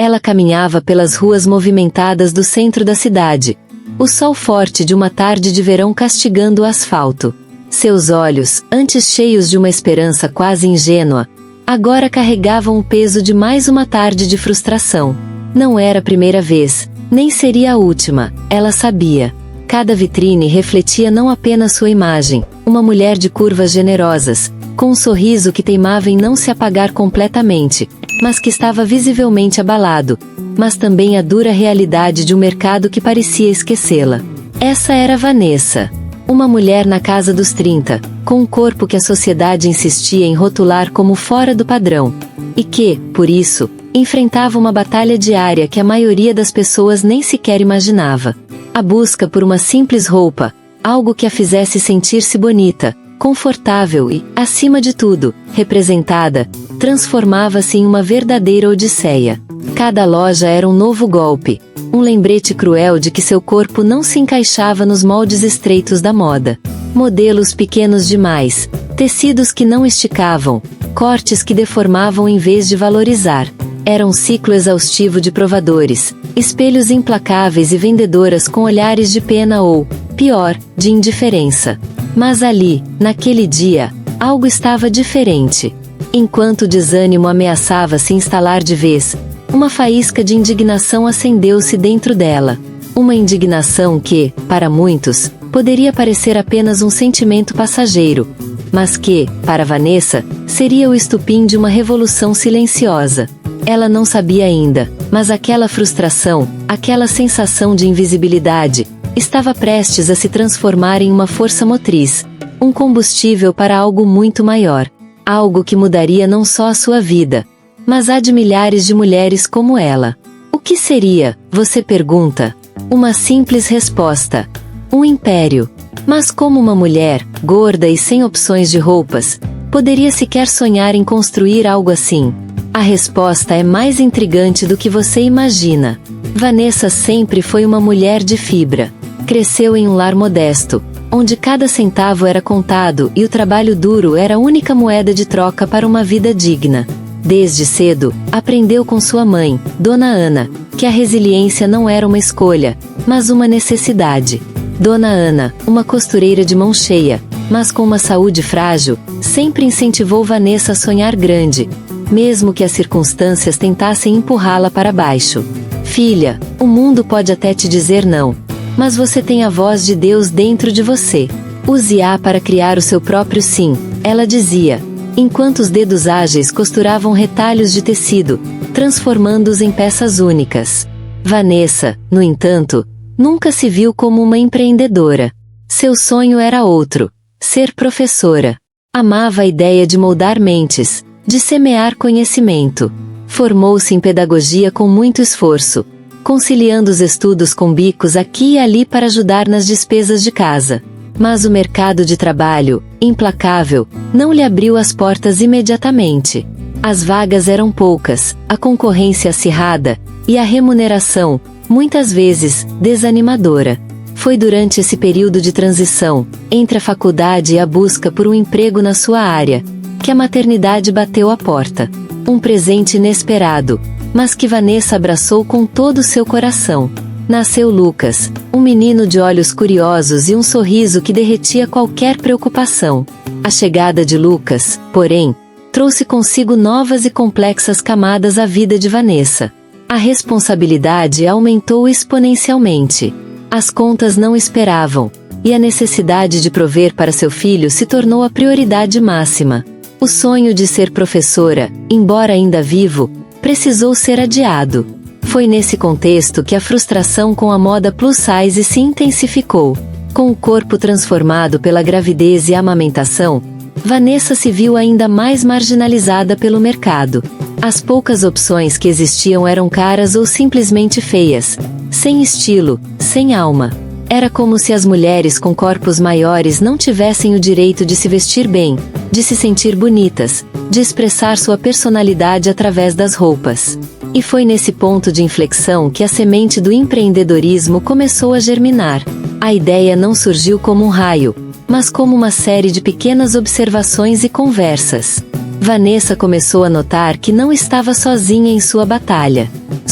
Ela caminhava pelas ruas movimentadas do centro da cidade, o sol forte de uma tarde de verão castigando o asfalto. Seus olhos, antes cheios de uma esperança quase ingênua, agora carregavam o peso de mais uma tarde de frustração. Não era a primeira vez, nem seria a última, ela sabia. Cada vitrine refletia não apenas sua imagem, uma mulher de curvas generosas, com um sorriso que teimava em não se apagar completamente, mas que estava visivelmente abalado, mas também a dura realidade de um mercado que parecia esquecê-la. Essa era Vanessa. Uma mulher na casa dos 30, com um corpo que a sociedade insistia em rotular como fora do padrão, e que, por isso, enfrentava uma batalha diária que a maioria das pessoas nem sequer imaginava. A busca por uma simples roupa, algo que a fizesse sentir-se bonita, confortável e, acima de tudo, representada, transformava-se em uma verdadeira odisseia. Cada loja era um novo golpe, um lembrete cruel de que seu corpo não se encaixava nos moldes estreitos da moda. Modelos pequenos demais, tecidos que não esticavam, cortes que deformavam em vez de valorizar. Era um ciclo exaustivo de provadores, espelhos implacáveis e vendedoras com olhares de pena ou, pior, de indiferença. Mas ali, naquele dia, algo estava diferente. Enquanto o desânimo ameaçava se instalar de vez, uma faísca de indignação acendeu-se dentro dela. Uma indignação que, para muitos, poderia parecer apenas um sentimento passageiro, mas que, para Vanessa, seria o estupim de uma revolução silenciosa. Ela não sabia ainda, mas aquela frustração, aquela sensação de invisibilidade, estava prestes a se transformar em uma força motriz, um combustível para algo muito maior, algo que mudaria não só a sua vida, mas a de milhares de mulheres como ela. O que seria, você pergunta? Uma simples resposta: um império. Mas como uma mulher, gorda e sem opções de roupas, poderia sequer sonhar em construir algo assim? A resposta é mais intrigante do que você imagina. Vanessa sempre foi uma mulher de fibra. Cresceu em um lar modesto, onde cada centavo era contado e o trabalho duro era a única moeda de troca para uma vida digna. Desde cedo, aprendeu com sua mãe, Dona Ana, que a resiliência não era uma escolha, mas uma necessidade. Dona Ana, uma costureira de mão cheia, mas com uma saúde frágil, sempre incentivou Vanessa a sonhar grande, mesmo que as circunstâncias tentassem empurrá-la para baixo. Filha, o mundo pode até te dizer não, mas você tem a voz de Deus dentro de você. Use-a para criar o seu próprio sim, ela dizia, enquanto os dedos ágeis costuravam retalhos de tecido, transformando-os em peças únicas. Vanessa, no entanto, nunca se viu como uma empreendedora. Seu sonho era outro: ser professora. Amava a ideia de moldar mentes, de semear conhecimento. Formou-se em pedagogia com muito esforço, conciliando os estudos com bicos aqui e ali para ajudar nas despesas de casa. Mas o mercado de trabalho, implacável, não lhe abriu as portas imediatamente. As vagas eram poucas, a concorrência acirrada, e a remuneração, muitas vezes, desanimadora. Foi durante esse período de transição, entre a faculdade e a busca por um emprego na sua área, que a maternidade bateu à porta. Um presente inesperado, mas que Vanessa abraçou com todo o seu coração. Nasceu Lucas, um menino de olhos curiosos e um sorriso que derretia qualquer preocupação. A chegada de Lucas, porém, trouxe consigo novas e complexas camadas à vida de Vanessa. A responsabilidade aumentou exponencialmente. As contas não esperavam, e a necessidade de prover para seu filho se tornou a prioridade máxima. O sonho de ser professora, embora ainda vivo, precisou ser adiado. Foi nesse contexto que a frustração com a moda plus size se intensificou. Com o corpo transformado pela gravidez e a amamentação, Vanessa se viu ainda mais marginalizada pelo mercado. As poucas opções que existiam eram caras ou simplesmente feias, sem estilo, sem alma. Era como se as mulheres com corpos maiores não tivessem o direito de se vestir bem, de se sentir bonitas, de expressar sua personalidade através das roupas. E foi nesse ponto de inflexão que a semente do empreendedorismo começou a germinar. A ideia não surgiu como um raio, mas como uma série de pequenas observações e conversas. Vanessa começou a notar que não estava sozinha em sua batalha.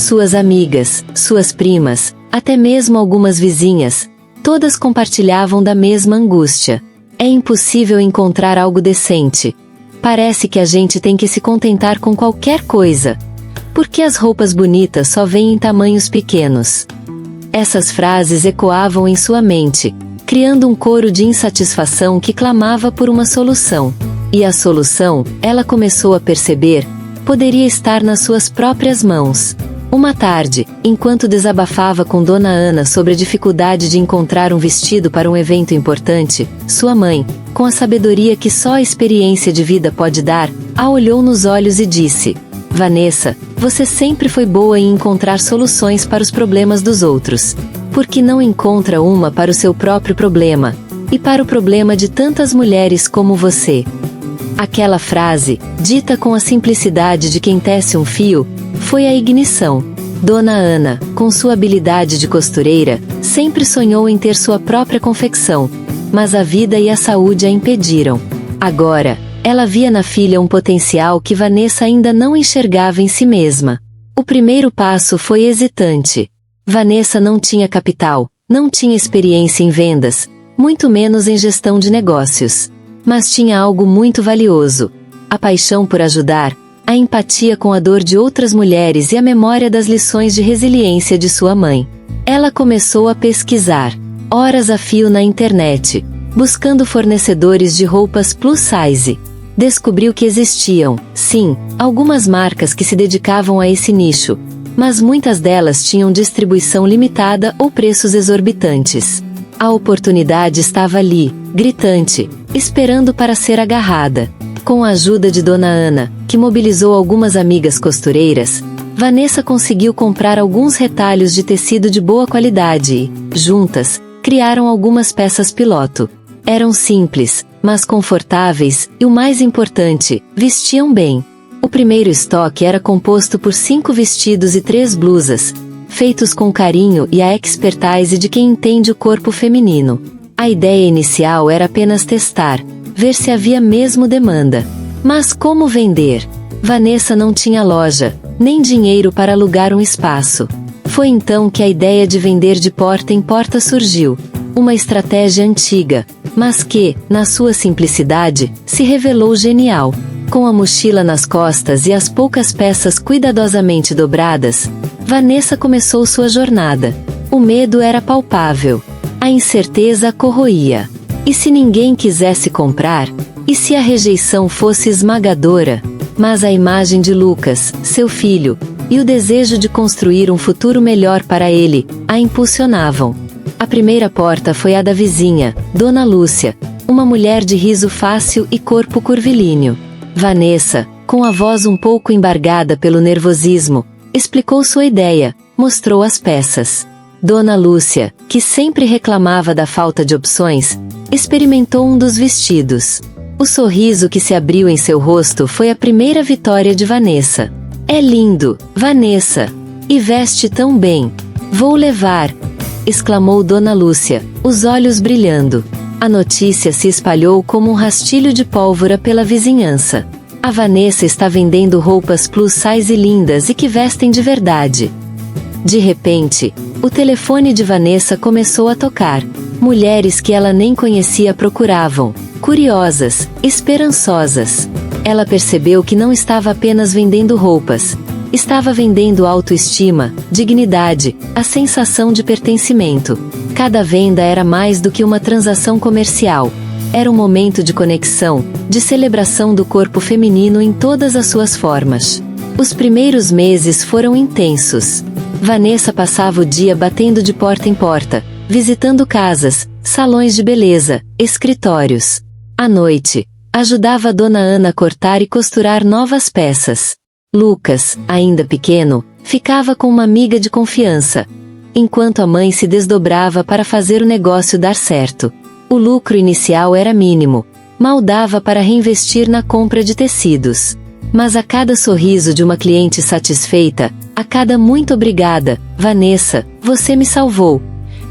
Suas amigas, suas primas, até mesmo algumas vizinhas, todas compartilhavam da mesma angústia. É impossível encontrar algo decente. Parece que a gente tem que se contentar com qualquer coisa. Porque as roupas bonitas só vêm em tamanhos pequenos. Essas frases ecoavam em sua mente, criando um coro de insatisfação que clamava por uma solução. E a solução, ela começou a perceber, poderia estar nas suas próprias mãos. Uma tarde, enquanto desabafava com Dona Ana sobre a dificuldade de encontrar um vestido para um evento importante, sua mãe, com a sabedoria que só a experiência de vida pode dar, a olhou nos olhos e disse: Vanessa, você sempre foi boa em encontrar soluções para os problemas dos outros. Por que não encontra uma para o seu próprio problema? E para o problema de tantas mulheres como você? Aquela frase, dita com a simplicidade de quem tece um fio, foi a ignição. Dona Ana, com sua habilidade de costureira, sempre sonhou em ter sua própria confecção, mas a vida e a saúde a impediram. Agora, ela via na filha um potencial que Vanessa ainda não enxergava em si mesma. O primeiro passo foi hesitante. Vanessa não tinha capital, não tinha experiência em vendas, muito menos em gestão de negócios. Mas tinha algo muito valioso: a paixão por ajudar, a empatia com a dor de outras mulheres e a memória das lições de resiliência de sua mãe. Ela começou a pesquisar, horas a fio na internet, buscando fornecedores de roupas plus size. Descobriu que existiam, sim, algumas marcas que se dedicavam a esse nicho, mas muitas delas tinham distribuição limitada ou preços exorbitantes. A oportunidade estava ali, gritante, esperando para ser agarrada. Com a ajuda de Dona Ana, que mobilizou algumas amigas costureiras, Vanessa conseguiu comprar alguns retalhos de tecido de boa qualidade e, juntas, criaram algumas peças piloto. Eram simples, mas confortáveis, e o mais importante, vestiam bem. O primeiro estoque era composto por 5 vestidos e 3 blusas, feitos com carinho e a expertise de quem entende o corpo feminino. A ideia inicial era apenas testar, ver se havia mesmo demanda. Mas como vender? Vanessa não tinha loja, nem dinheiro para alugar um espaço. Foi então que a ideia de vender de porta em porta surgiu. Uma estratégia antiga, mas que, na sua simplicidade, se revelou genial. Com a mochila nas costas e as poucas peças cuidadosamente dobradas, Vanessa começou sua jornada. O medo era palpável. A incerteza a corroía. E se ninguém quisesse comprar? E se a rejeição fosse esmagadora? Mas a imagem de Lucas, seu filho, e o desejo de construir um futuro melhor para ele, a impulsionavam. A primeira porta foi a da vizinha, Dona Lúcia, uma mulher de riso fácil e corpo curvilíneo. Vanessa, com a voz um pouco embargada pelo nervosismo, explicou sua ideia, mostrou as peças. Dona Lúcia, que sempre reclamava da falta de opções, experimentou um dos vestidos. O sorriso que se abriu em seu rosto foi a primeira vitória de Vanessa. É lindo, Vanessa! E veste tão bem! Vou levar! Exclamou Dona Lúcia, os olhos brilhando. A notícia se espalhou como um rastilho de pólvora pela vizinhança. A Vanessa está vendendo roupas plus size lindas e que vestem de verdade. De repente, o telefone de Vanessa começou a tocar. Mulheres que ela nem conhecia procuravam, curiosas, esperançosas. Ela percebeu que não estava apenas vendendo roupas. Estava vendendo autoestima, dignidade, a sensação de pertencimento. Cada venda era mais do que uma transação comercial. Era um momento de conexão, de celebração do corpo feminino em todas as suas formas. Os primeiros meses foram intensos. Vanessa passava o dia batendo de porta em porta, visitando casas, salões de beleza, escritórios. À noite, ajudava a Dona Ana a cortar e costurar novas peças. Lucas, ainda pequeno, ficava com uma amiga de confiança, enquanto a mãe se desdobrava para fazer o negócio dar certo. O lucro inicial era mínimo, mal dava para reinvestir na compra de tecidos. Mas a cada sorriso de uma cliente satisfeita, a cada muito obrigada, Vanessa, você me salvou,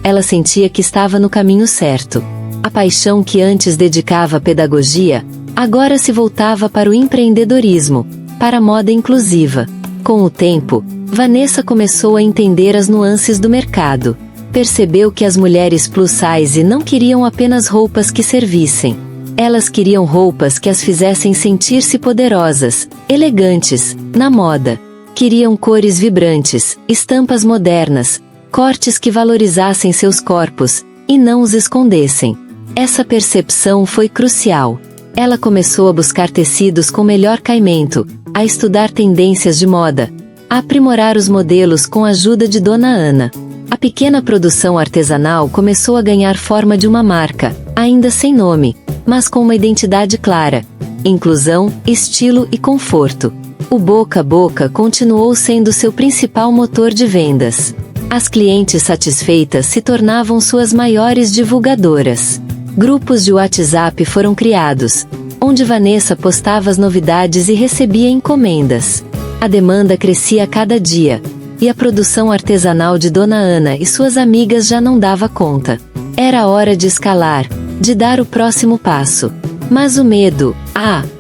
ela sentia que estava no caminho certo. A paixão que antes dedicava à pedagogia, agora se voltava para o empreendedorismo, para a moda inclusiva. Com o tempo, Vanessa começou a entender as nuances do mercado. Percebeu que as mulheres plus size não queriam apenas roupas que servissem. Elas queriam roupas que as fizessem sentir-se poderosas, elegantes, na moda. Queriam cores vibrantes, estampas modernas, cortes que valorizassem seus corpos, e não os escondessem. Essa percepção foi crucial. Ela começou a buscar tecidos com melhor caimento, a estudar tendências de moda, a aprimorar os modelos com a ajuda de Dona Ana. A pequena produção artesanal começou a ganhar forma de uma marca, ainda sem nome, mas com uma identidade clara: inclusão, estilo e conforto. O boca a boca continuou sendo seu principal motor de vendas. As clientes satisfeitas se tornavam suas maiores divulgadoras. Grupos de WhatsApp foram criados, onde Vanessa postava as novidades e recebia encomendas. A demanda crescia a cada dia, e a produção artesanal de Dona Ana e suas amigas já não dava conta. Era hora de escalar, de dar o próximo passo. Mas o medo,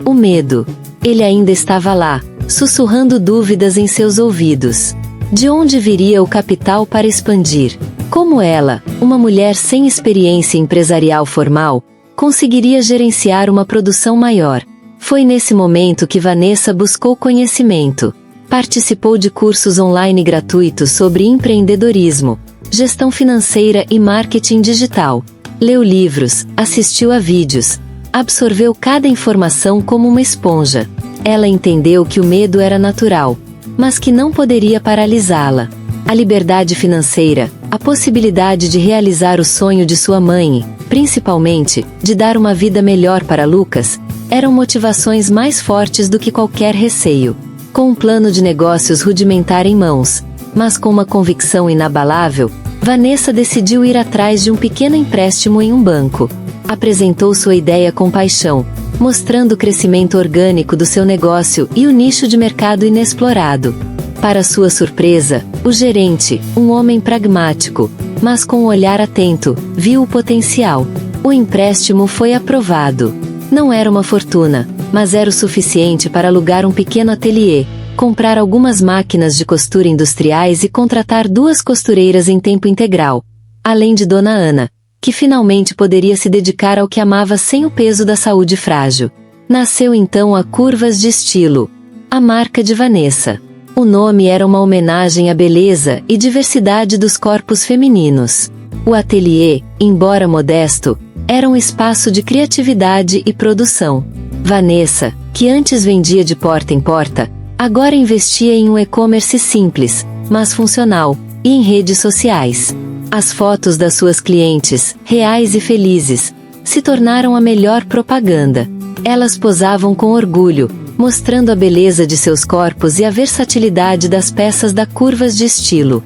o medo! Ele ainda estava lá, sussurrando dúvidas em seus ouvidos. De onde viria o capital para expandir? Como ela, uma mulher sem experiência empresarial formal, conseguiria gerenciar uma produção maior? Foi nesse momento que Vanessa buscou conhecimento. Participou de cursos online gratuitos sobre empreendedorismo, gestão financeira e marketing digital. Leu livros, assistiu a vídeos, absorveu cada informação como uma esponja. Ela entendeu que o medo era natural, mas que não poderia paralisá-la. A liberdade financeira, a possibilidade de realizar o sonho de sua mãe, principalmente, de dar uma vida melhor para Lucas, eram motivações mais fortes do que qualquer receio. Com um plano de negócios rudimentar em mãos, mas com uma convicção inabalável, Vanessa decidiu ir atrás de um pequeno empréstimo em um banco. Apresentou sua ideia com paixão, mostrando o crescimento orgânico do seu negócio e o nicho de mercado inexplorado. Para sua surpresa, o gerente, um homem pragmático, mas com um olhar atento, viu o potencial. O empréstimo foi aprovado. Não era uma fortuna, mas era o suficiente para alugar um pequeno ateliê, comprar algumas máquinas de costura industriais e contratar 2 costureiras em tempo integral, além de Dona Ana, que finalmente poderia se dedicar ao que amava sem o peso da saúde frágil. Nasceu então a Curvas de Estilo, a marca de Vanessa. O nome era uma homenagem à beleza e diversidade dos corpos femininos. O ateliê, embora modesto, era um espaço de criatividade e produção. Vanessa, que antes vendia de porta em porta, agora investia em um e-commerce simples, mas funcional, e em redes sociais. As fotos das suas clientes, reais e felizes, se tornaram a melhor propaganda. Elas posavam com orgulho, mostrando a beleza de seus corpos e a versatilidade das peças da Curvas de Estilo.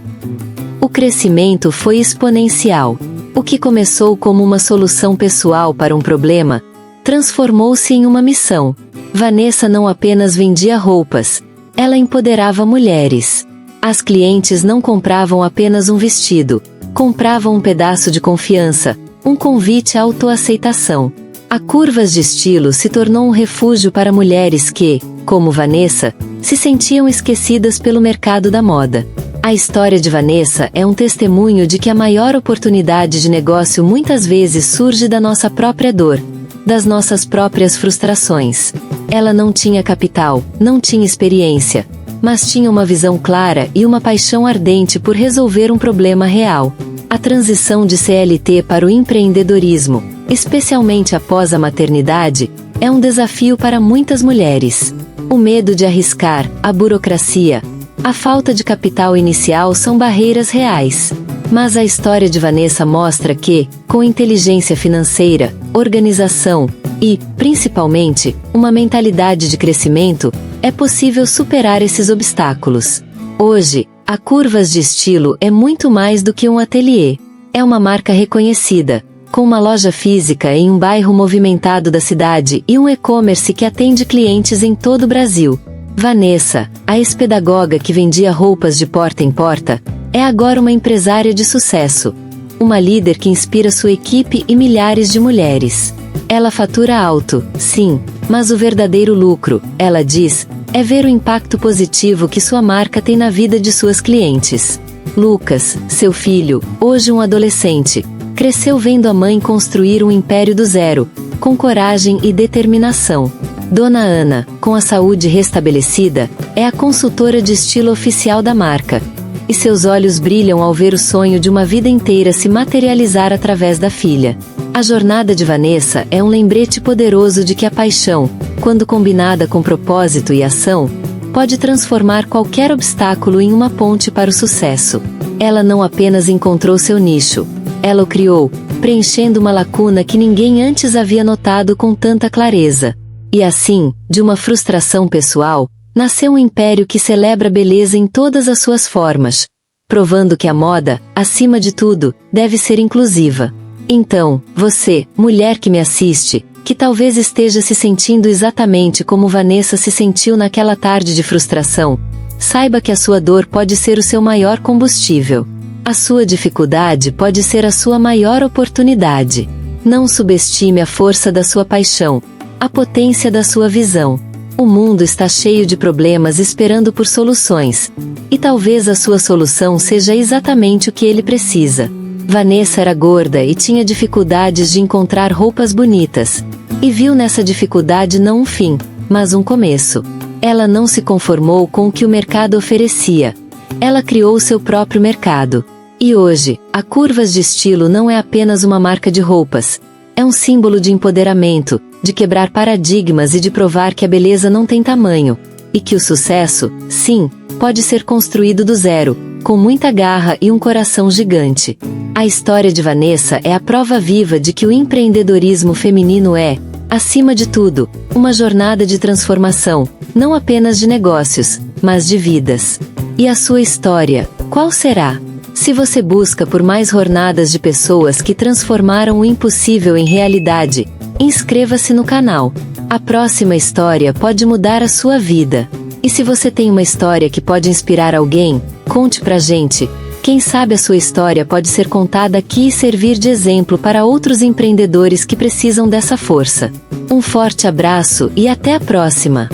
O crescimento foi exponencial. O que começou como uma solução pessoal para um problema, transformou-se em uma missão. Vanessa não apenas vendia roupas, ela empoderava mulheres. As clientes não compravam apenas um vestido, compravam um pedaço de confiança, um convite à autoaceitação. A Curvas de Estilo se tornou um refúgio para mulheres que, como Vanessa, se sentiam esquecidas pelo mercado da moda. A história de Vanessa é um testemunho de que a maior oportunidade de negócio muitas vezes surge da nossa própria dor, das nossas próprias frustrações. Ela não tinha capital, não tinha experiência, mas tinha uma visão clara e uma paixão ardente por resolver um problema real. A transição de CLT para o empreendedorismo, especialmente após a maternidade, é um desafio para muitas mulheres. O medo de arriscar, a burocracia, a falta de capital inicial são barreiras reais. Mas a história de Vanessa mostra que, com inteligência financeira, organização e, principalmente, uma mentalidade de crescimento, é possível superar esses obstáculos. Hoje, a Curvas de Estilo é muito mais do que um ateliê. É uma marca reconhecida, com uma loja física em um bairro movimentado da cidade e um e-commerce que atende clientes em todo o Brasil. Vanessa, a ex-pedagoga que vendia roupas de porta em porta, é agora uma empresária de sucesso. Uma líder que inspira sua equipe e milhares de mulheres. Ela fatura alto, sim, mas o verdadeiro lucro, ela diz, é ver o impacto positivo que sua marca tem na vida de suas clientes. Lucas, seu filho, hoje um adolescente, cresceu vendo a mãe construir um império do zero, com coragem e determinação. Dona Ana, com a saúde restabelecida, é a consultora de estilo oficial da marca. E seus olhos brilham ao ver o sonho de uma vida inteira se materializar através da filha. A jornada de Vanessa é um lembrete poderoso de que a paixão, quando combinada com propósito e ação, pode transformar qualquer obstáculo em uma ponte para o sucesso. Ela não apenas encontrou seu nicho, ela o criou, preenchendo uma lacuna que ninguém antes havia notado com tanta clareza. E assim, de uma frustração pessoal, nasceu um império que celebra a beleza em todas as suas formas, provando que a moda, acima de tudo, deve ser inclusiva. Então, você, mulher que me assiste, que talvez esteja se sentindo exatamente como Vanessa se sentiu naquela tarde de frustração, saiba que a sua dor pode ser o seu maior combustível. A sua dificuldade pode ser a sua maior oportunidade. Não subestime a força da sua paixão, a potência da sua visão. O mundo está cheio de problemas esperando por soluções, e talvez a sua solução seja exatamente o que ele precisa. Vanessa era gorda e tinha dificuldades de encontrar roupas bonitas, e viu nessa dificuldade não um fim, mas um começo. Ela não se conformou com o que o mercado oferecia. Ela criou seu próprio mercado. E hoje, a Curvas de Estilo não é apenas uma marca de roupas. É um símbolo de empoderamento, de quebrar paradigmas e de provar que a beleza não tem tamanho, e que o sucesso, sim, pode ser construído do zero, com muita garra e um coração gigante. A história de Vanessa é a prova viva de que o empreendedorismo feminino é, acima de tudo, uma jornada de transformação, não apenas de negócios, mas de vidas. E a sua história, qual será? Se você busca por mais jornadas de pessoas que transformaram o impossível em realidade, inscreva-se no canal. A próxima história pode mudar a sua vida. E se você tem uma história que pode inspirar alguém, conte pra gente. Quem sabe a sua história pode ser contada aqui e servir de exemplo para outros empreendedores que precisam dessa força. Um forte abraço e até a próxima!